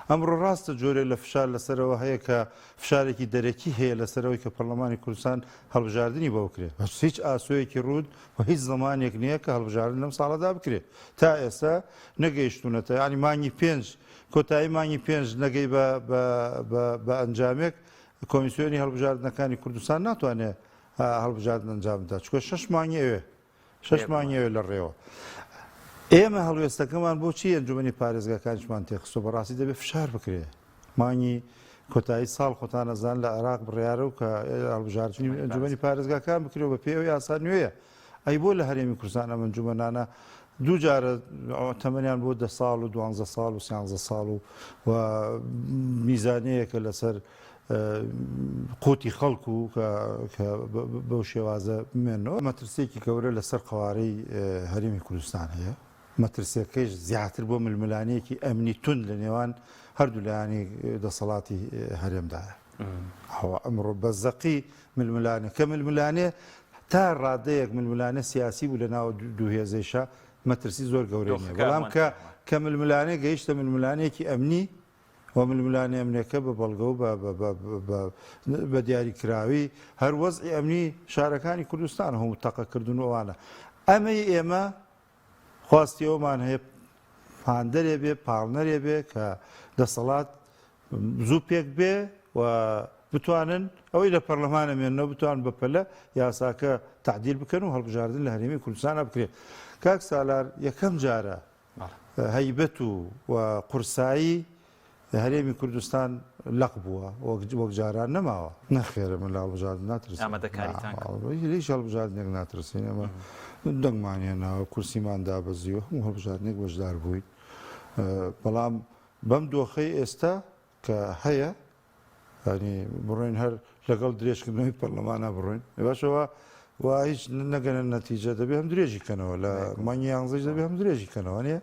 ئەمڕۆ ڕاستە جۆرێ لە فشار لەسەرەوە هەیە کە فشارێکی دەرەکی هەیە لەسەرەوەی کە پەرلەمانی کوردستان هەڵبژاردننی بۆ بکرێت هیچ ئاسوەیەکی ڕوود و هیچ زمانێک نییە کە هەڵبژاردن لەم ساڵەدا بکرێت تا ئێستا نەگەیشتونەتە ینی مانگی پێنج کۆتایی مانگی پێنج نەگەی بە ئەنجامێک کۆمیسیۆنی هەڵبژاردنەکانی کوردستان ناتوانێت هەڵبژاردن ئەنجام بدات چکە 6 مانگی ئەوێ لە ڕێوە ئێمە هەڵوێستەکەمان بۆچی ئەنجومەنی پارێزگاکانیشمان تێخستۆ بەڕاستی دەبێت فشار بکرێ مانگی کۆتایی ساڵ خۆتان نەزان لە عێراق بڕیارە و کە هەڵبژاردننی ئەنجومەنی پارێزگاکان بکرێەوە بە پێوەی یاسا نوێیە ئەی بۆ لە هەرێمی کوردستان ئەم ئەنجومەنانە دوو جارە تەمەنیان بۆ 10 ساڵ و 12 ساڵ و 13 ساڵ و میزانەیەکە لەسەر قوتی خەڵکو کە بەو شێوازە بمێنەوە مەترسێکی گەورە لەسەر قوارەی هەرێمی کوردستان هەیە مەترسیەکەیش زیاتر بۆ ململانەیەکی ئەمنی تون لە نێوان هەردوو لایانی دەسەڵاتی هەرێمدایە ئەمڕۆ بەزەقی ململانە کە ململانێ تا ڕادەیەک ململانە سیاسی بوو لە ناو دووهێزەیشە مەترسی زۆر گەورەیە بەڵام کە ململانێ گەیشتە ململانەیەکی ئەمنی و ململانێ ئەمنەکە بە بەڵگە و بە دیاریکراوی هەر وەزعی ئەمنی شارەکانی کوردستان هەموو تەقەکردن ئەوانە ئەمەی ئێمە خواستیەوەمان هەیە پاندەرێ بێ پاڵنەرێ بێ کە دەسەڵات زوو پێک بێ و بتوانن ئەوەی لە پەرلەمانە مێنەوە بتوان بەپەلە یاساکە تعدیل بکەن و هەڵبژاردن لە هەرێمی کوردستانە بکرێت کاک سالار یەکەم جارە هەیبەت و قورسایی هەرێمی کوردستان لەق بووە وەک جاران نەماوە نەخێرە من لە هەڵبژاردن ناترسم هیچ هەڵبژاردنێک ناترسین ئەمە دەنگمانێناوە کورسیمان دابەزیوە هەموو هەڵبژاردنێک بەشدار بووین بەڵام بەم دۆخەی ئێستا کە هەیە ینی بڕۆین هەر لەگەڵ درێژکردنەوەی پەرلەمانە بڕۆین باشەوە و هیچ نەگەنە نەتیجە دەبێ هەم درێژی کەنەوە لە مانگی 11 دەبێ هەم درێژی کەنەوە نیە